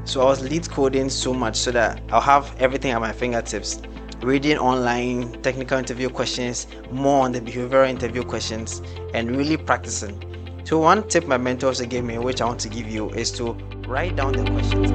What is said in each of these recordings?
So I was lead coding so much so that I'll have everything at my fingertips. Reading online, technical interview questions, more on the behavioral interview questions, and really practicing. So one tip my mentors gave me, which I want to give you, is to write down the questions.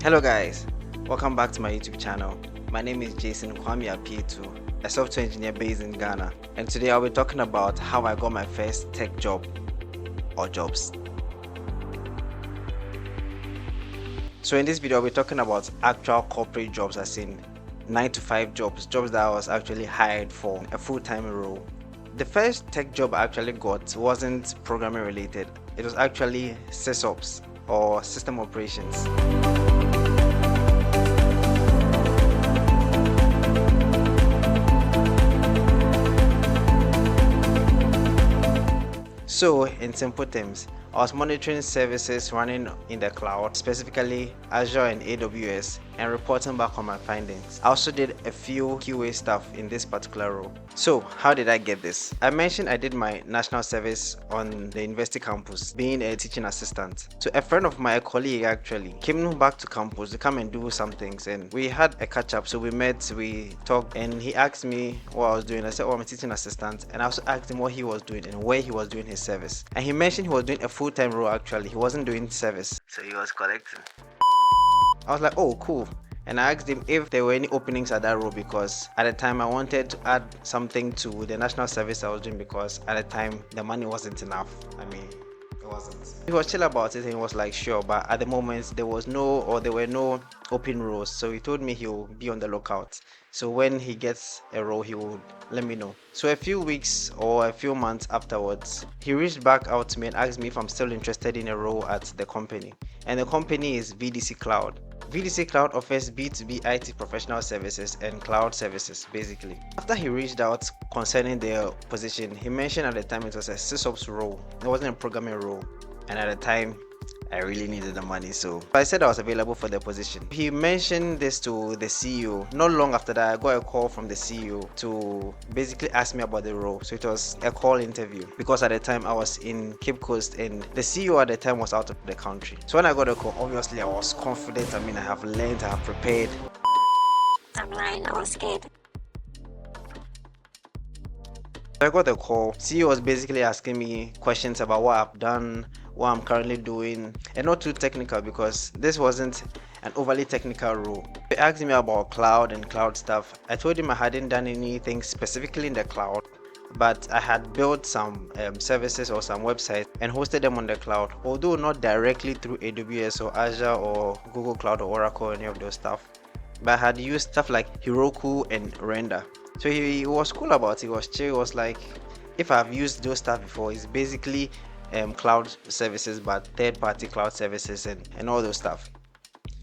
Hello guys, welcome back to my YouTube channel. My name is Jason Kwame Apietu, a software engineer based in Ghana, and today I'll be talking about how I got my first tech job or jobs. So in this video, I'll be talking about actual corporate jobs, as in 9 to 5 jobs that I was actually hired for a full-time role. The first tech job I actually got wasn't programming related. It was actually Sys Ops or system operations. So in simple terms, I was monitoring services running in the cloud, specifically Azure and AWS, and reporting back on my findings. I also did a few QA stuff in this particular role. So how did I get this? I mentioned I did my national service on the university campus, being a teaching assistant. So a friend of mine, a colleague actually, came back to campus to come and do some things, and we had a catch up. So we met, we talked, and he asked me what I was doing. I said, oh, I'm a teaching assistant, and I also asked him what he was doing and where he was doing his service. And he mentioned he was doing a full-time role. Actually, he wasn't doing service, so he was collecting. I was like, oh cool. And I asked him if there were any openings at that role, because at the time I wanted to add something to the national service I was doing, because at the time the money wasn't enough. I mean, it wasn't. He was chill about it and he was like, sure, but at the moment there were no open roles, so he told me he'll be on the lookout. So when he gets a role, he will let me know. So a few weeks or a few months afterwards, he reached back out to me and asked me if I'm still interested in a role at the company. And the company is VDC Cloud. VDC Cloud offers B2B IT professional services and cloud services, basically. After he reached out concerning the position, he mentioned at the time it was a sysops role. It wasn't a programming role. And at the time, I really needed the money, so I said I was available for the position. He mentioned this to the CEO. Not long after that, I got a call from the CEO to basically ask me about the role. So it was a call interview, because at the time I was in Cape Coast and the CEO at the time was out of the country. So when I got a call, obviously I was confident. I mean, I have learned, I have prepared. I'm lying, I was scared. I got the call. CEO was basically asking me questions about what I've done, what I'm currently doing, and not too technical, because this wasn't an overly technical role. He asked me about cloud and cloud stuff. I told him I hadn't done anything specifically in the cloud, but I had built some services or some websites and hosted them on the cloud, although not directly through AWS or Azure or Google Cloud or Oracle or any of those stuff. But I had used stuff like Heroku and Render. So he was cool about it. He was chill. He was like, if I've used those stuff before, it's basically cloud services, but third-party cloud services and all those stuff.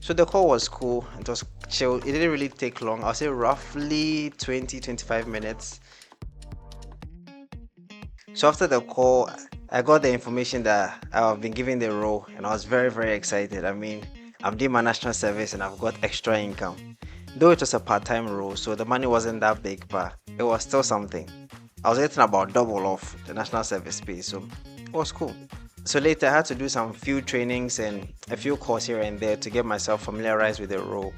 So the call was cool. It was chill. It didn't really take long. I'll say roughly 20-25 minutes. So after the call, I got the information that I've been given the role, and I was very, very excited. I mean, I'm doing my national service and I've got extra income. Though it was a part-time role, so the money wasn't that big, but it was still something. I was getting about double of the national service pay, so it was cool. So later I had to do some few trainings and a few courses here and there to get myself familiarized with the role.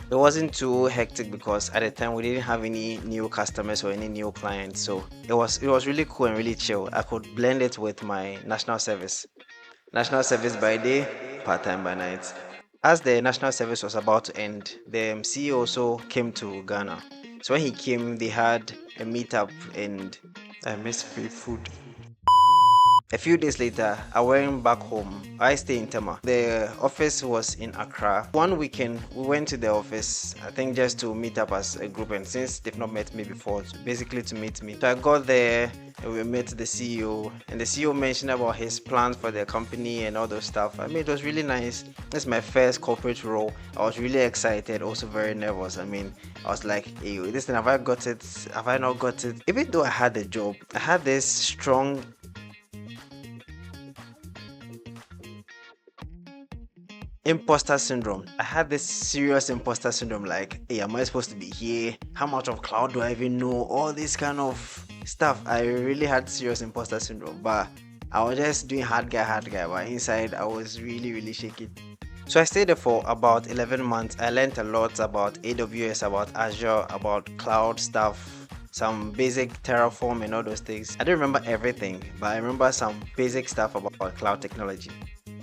It wasn't too hectic, because at the time we didn't have any new customers or any new clients, so it was really cool and really chill. I could blend it with my national service by day, part-time by night. As the national service was about to end, the CEO also came to Ghana. So when he came, they had a meetup and I missed free food. A few days later, I went back home. I stay in Tema. The office was in Accra. One weekend, we went to the office, I think just to meet up as a group, and since they've not met me before, basically to meet me. So I got there and we met the CEO, and the CEO mentioned about his plans for the company and all those stuff. I mean, it was really nice. This is my first corporate role. I was really excited, also very nervous. I mean, I was like, hey, listen, have I got it? Have I not got it? Even though I had the job, I had this strong imposter syndrome. I had this serious imposter syndrome, like, hey, am I supposed to be here? How much of cloud do I even know? All this kind of stuff. I really had serious imposter syndrome, but I was just doing hard guy, but inside I was really, really shaking. So I stayed there for about 11 months. I learned a lot about AWS, about Azure, about cloud stuff, some basic Terraform and all those things. I don't remember everything, but I remember some basic stuff about cloud technology.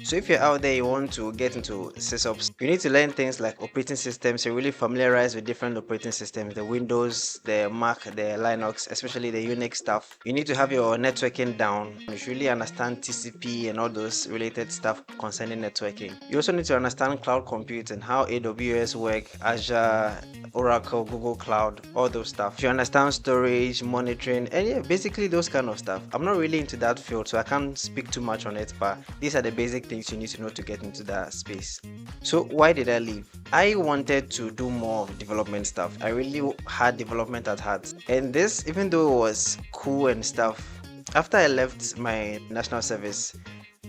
So if you're out there, you want to get into sysops, you need to learn things like operating systems. You're really familiarized with different operating systems, the Windows, the Mac, the Linux, especially the Unix stuff. You need to have your networking down. You should really understand TCP and all those related stuff concerning networking. You also need to understand cloud computing, how AWS work, Azure, Oracle, Google Cloud, all those stuff. If you understand storage, monitoring, and yeah, basically those kind of stuff. I'm not really into that field, so I can't speak too much on it, but these are the basic things you need to know to get into that space. So why did I leave? I wanted to do more development stuff. I really had development at heart. And this, even though it was cool and stuff, after I left my national service,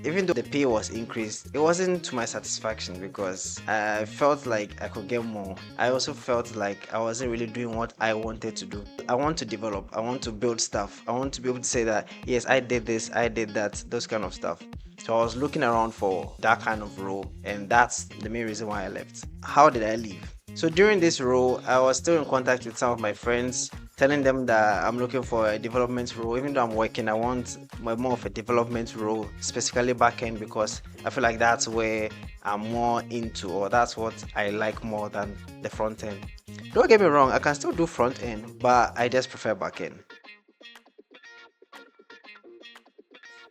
even though the pay was increased, it wasn't to my satisfaction because I felt like I could get more. I also felt like I wasn't really doing what I wanted to do. I want to develop, I want to build stuff, I want to be able to say that yes, I did this, I did that, those kind of stuff. So I was looking around for that kind of role, and that's the main reason why I left. How did I leave? So during this role, I was still in contact with some of my friends, telling them that I'm looking for a development role. Even though I'm working, I want more of a development role, specifically backend, because I feel like that's where I'm more into, or that's what I like more than the front end. Don't get me wrong, I can still do front end, but I just prefer backend.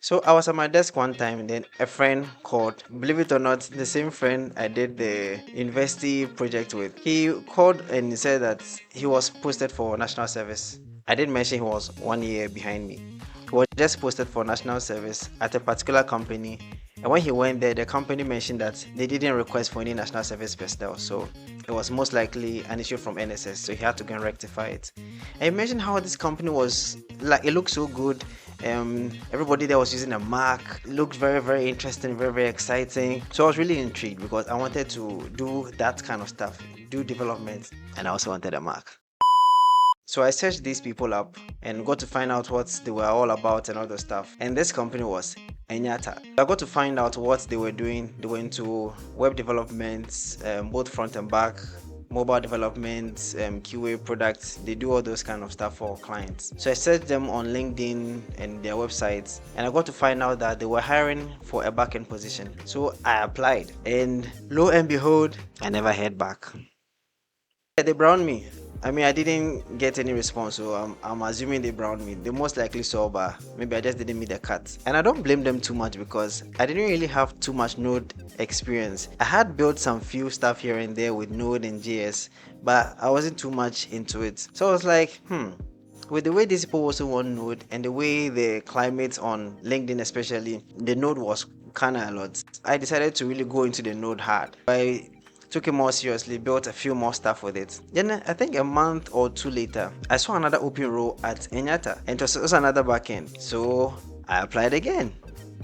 So I was at my desk one time, and then a friend called. Believe it or not, the same friend I did the university project with. He called and he said that he was posted for national service. I did mention he was 1 year behind me. He was just posted for national service at a particular company. And when he went there, the company mentioned that they didn't request for any national service personnel. So it was most likely an issue from NSS. So he had to go and rectify it. And he mentioned how this company was like, it looked so good. Everybody there was using a Mac. It looked very, very interesting, very, very exciting. So I was really intrigued because I wanted to do that kind of stuff, do development, and I also wanted a Mac. So I searched these people up and got to find out what they were all about and all the stuff. And this company was Enyata. I got to find out what they were doing. They were into web development, both front and back, mobile development, QA products. They do all those kind of stuff for clients. So I searched them on LinkedIn and their websites, and I got to find out that they were hiring for a backend position. So I applied, and lo and behold, I never heard back. They browned me. I mean, I didn't get any response, so I'm assuming they browned me. They most likely saw, but maybe I just didn't meet the cut. And I don't blame them too much because I didn't really have too much Node experience. I had built some few stuff here and there with Node and JS, but I wasn't too much into it. So I was like, with the way these people also want Node and the way the climate on LinkedIn especially, the Node was kind of a lot. I decided to really go into the Node hard. I took it more seriously, built a few more stuff with it. Then I think a month or two later, I saw another open role at Enyata, and it was also another backend. So I applied again.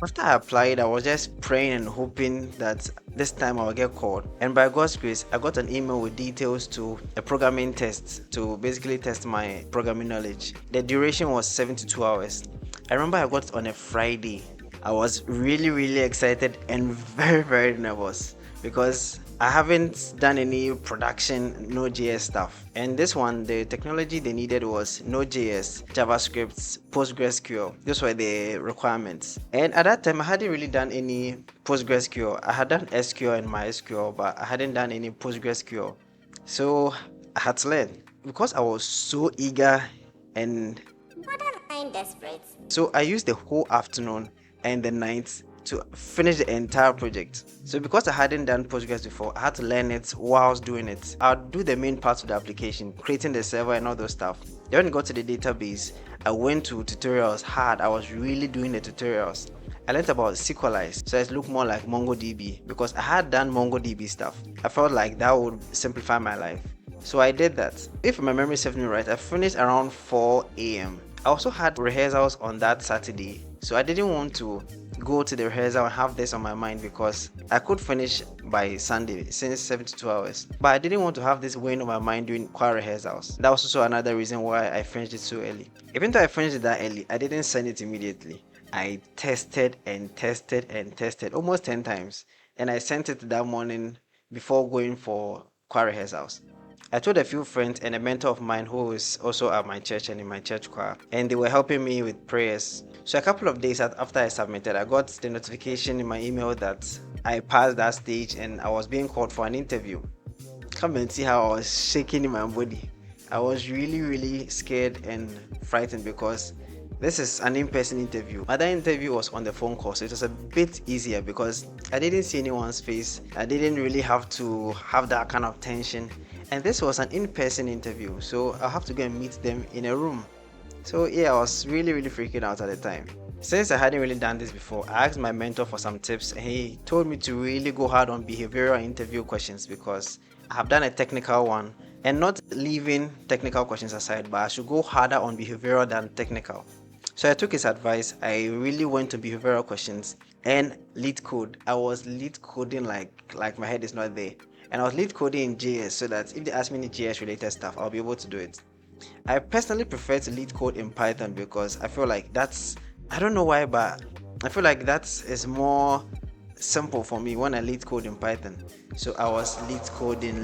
After I applied, I was just praying and hoping that this time I will get called. And by God's grace, I got an email with details to a programming test to basically test my programming knowledge. The duration was 72 hours. I remember I got it on a Friday. I was really, really excited and very, very nervous because I haven't done any production Node.js stuff. And this one, the technology they needed was Node.js, JavaScript, PostgreSQL. Those were the requirements. And at that time, I hadn't really done any PostgreSQL. I had done SQL and MySQL, but I hadn't done any PostgreSQL. So I had to learn because I was so eager and desperate. So I used the whole afternoon and the night to finish the entire project. So because I hadn't done Postgres before, I had to learn it while I was doing it. I'd do the main parts of the application, creating the server and all those stuff. Then when I got to the database, I went to tutorials hard. I was really doing the tutorials. I learned about SQLize, so it looked more like MongoDB because I had done MongoDB stuff. I felt like that would simplify my life. So I did that. If my memory serves me right, I finished around 4 a.m. I also had rehearsals on that Saturday, so I didn't want to go to the rehearsal and have this on my mind because I could finish by Sunday since 72 hours. But I didn't want to have this weighing on my mind doing choir rehearsals. That was also another reason why I finished it so early. Even though I finished it that early, I didn't send it immediately. I tested and tested and tested almost 10 times and I sent it that morning before going for choir rehearsals. I told a few friends and a mentor of mine who is also at my church and in my church choir, and they were helping me with prayers. So a couple of days after I submitted, I got the notification in my email that I passed that stage and I was being called for an interview. Come and see how I was shaking in my body. I was really scared and frightened because this is an in-person interview. My other interview was on the phone call, so it was a bit easier because I didn't see anyone's face. I didn't really have to have that kind of tension. And this was an in-person interview, so I'll have to go and meet them in a room. So yeah, I was really freaking out at the time. Since I hadn't really done this before, I asked my mentor for some tips and he told me to really go hard on behavioral interview questions because I have done a technical one, and not leaving technical questions aside, but I should go harder on behavioral than technical. So I took his advice. I really went to behavioral questions and lead code. I was lead coding like my head is not there. And I was lead coding in JS so that if they ask me any JS related stuff, I'll be able to do it. I personally prefer to lead code in Python because I feel like I don't know why, but I feel like that is more simple for me when I lead code in Python. So I was lead coding.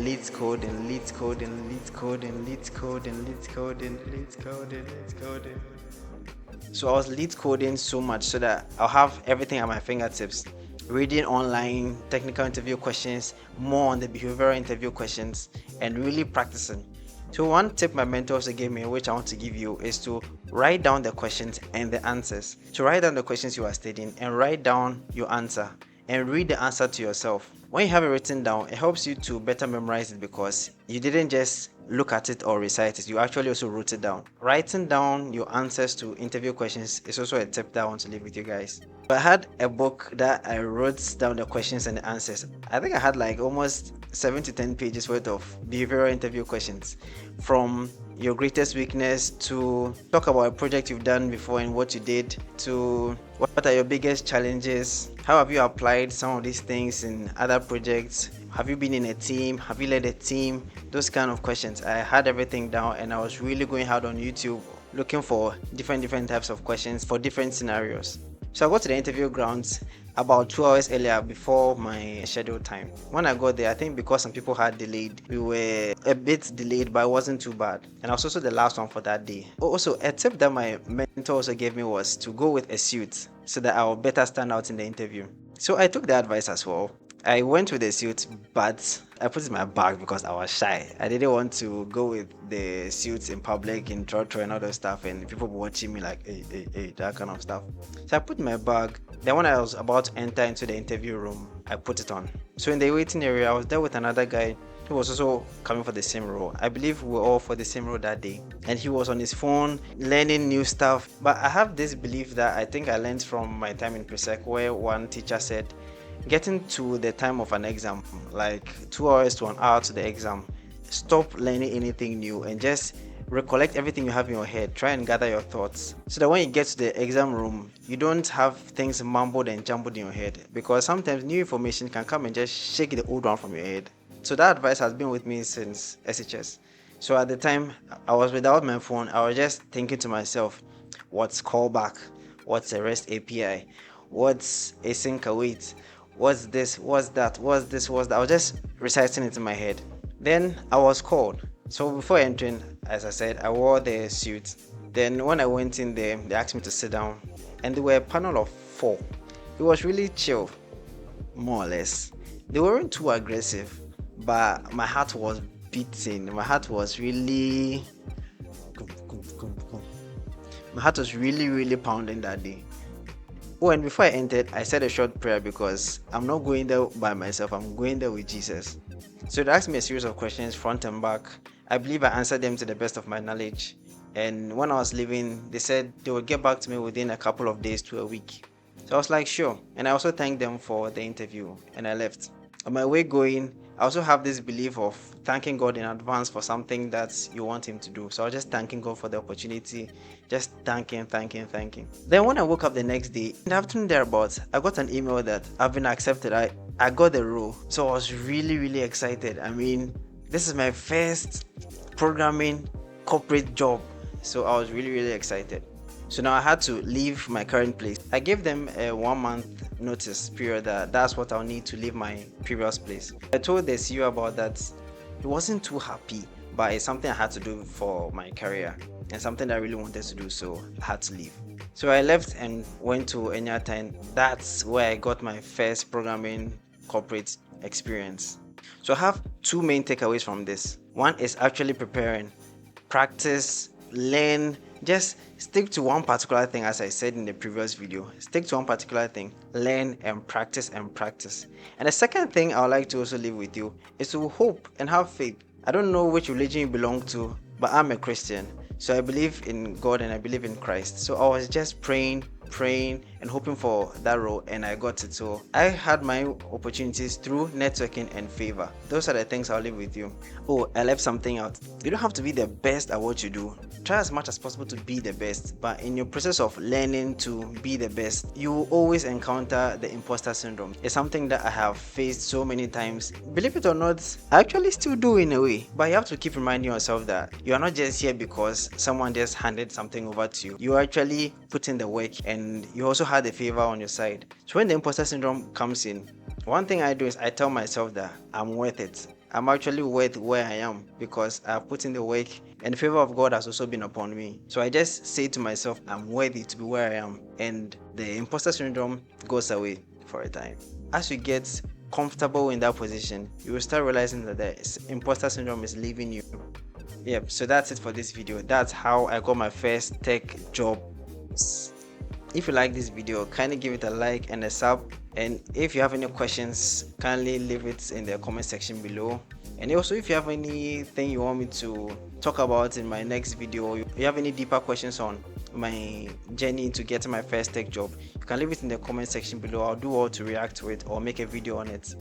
So I was lead coding so much so that I'll have everything at my fingertips. Reading online technical interview questions, more on the behavioral interview questions, and really practicing. So one tip my mentor also gave me, which I want to give you, is to write down the questions and the answers. To write down the questions you are studying and write down your answer and read the answer to yourself. When you have it written down, it helps you to better memorize it because you didn't just look at it or recite it, you actually also wrote it down. Writing down your answers to interview questions is also a tip that I want to leave with you guys. I had a book that I wrote down the questions and the answers. I think I had like almost 7 to 10 pages worth of behavioral interview questions, from your greatest weakness to talk about a project you've done before and what you did, to what are your biggest challenges, how have you applied some of these things in other projects, have you been in a team, have you led a team, those kind of questions. I had everything down and I was really going hard on YouTube looking for different types of questions for different scenarios. So I got to the interview grounds about 2 hours earlier before my scheduled time. When I got there, I think because some people had delayed, we were a bit delayed, but it wasn't too bad. And I was also the last one for that day. Also, a tip that my mentor also gave me was to go with a suit so that I will better stand out in the interview. So I took the advice as well. I went with a suit, but I put it in my bag because I was shy. I didn't want to go with the suits in public, in church and all that stuff, and people watching me like, hey, that kind of stuff. So I put it in my bag. Then when I was about to enter into the interview room, I put it on. So in the waiting area, I was there with another guy who was also coming for the same role. I believe we were all for the same role that day. And he was on his phone learning new stuff. But I have this belief that I think I learned from my time in Presec, where one teacher said, getting to the time of an exam, like 2 hours to an hour to the exam, stop learning anything new and just recollect everything you have in your head. Try and gather your thoughts so that when you get to the exam room, you don't have things mumbled and jumbled in your head, because sometimes new information can come and just shake the old one from your head. So that advice has been with me since SHS. So at the time I was without my phone, I was just thinking to myself, what's callback, what's a REST API, what's async await, what's this, what's that, what's this, what's that. I was just reciting it in my head. Then I was called. So before entering, as I said, I wore the suit. Then when I went in there, they asked me to sit down, and there were a panel of 4. It was really chill, more or less. They weren't too aggressive, but my heart was beating. My heart was really pounding that day. Oh, and before I entered, I said a short prayer because I'm not going there by myself, I'm going there with Jesus. So they asked me a series of questions front and back. I believe I answered them to the best of my knowledge. And when I was leaving, they said they would get back to me within a couple of days to a week. So I was like, sure. And I also thanked them for the interview and I left. On my way going, I also have this belief of thanking God in advance for something that you want Him to do. So I was just thanking God for the opportunity, just thanking. Then when I woke up the next day, in the afternoon thereabouts, I got an email that I've been accepted. I got the role. So I was really excited. I mean, this is my first programming corporate job. So I was really excited. So now I had to leave my current place. I gave them a 1 month notice period that that's what I'll need to leave my previous place. I told the CEO about that. He wasn't too happy, but it's something I had to do for my career and something that I really wanted to do, so I had to leave. So I left and went to Enyata, and that's where I got my first programming corporate experience. So I have two main takeaways from this. One is actually preparing, practice, learn, just stick to one particular thing. As I said in the previous video, stick to one particular thing, learn and practice and practice. And the second thing I would like to also leave with you is to hope and have faith. I don't know which religion you belong to, but I'm a Christian, so I believe in God and I believe in Christ. So I was just praying and hoping for that role, and I got it. So I had my opportunities through networking and favor. Those are the things I'll leave with you. Oh, I left something out. You don't have to be the best at what you do. Try as much as possible to be the best, but in your process of learning to be the best, you will always encounter the imposter syndrome. It's something that I have faced so many times. Believe it or not, I actually still do in a way, but you have to keep reminding yourself that you are not just here because someone just handed something over to you. You actually put in the work, and you also had the favor on your side. So when the imposter syndrome comes in, one thing I do is I tell myself that I'm worth it. I'm actually worth where I am because I've put in the work and the favor of God has also been upon me. So I just say to myself, I'm worthy to be where I am, and the imposter syndrome goes away for a time. As you get comfortable in that position, you will start realizing that the imposter syndrome is leaving you. Yep, so that's it for this video. That's how I got my first tech job. If you like this video, kindly give it a like and a sub, and if you have any questions, kindly leave it in the comment section below. And also, if you have anything you want me to talk about in my next video, you have any deeper questions on my journey to getting my first tech job, you can leave it in the comment section below. I'll do all to react to it or make a video on it.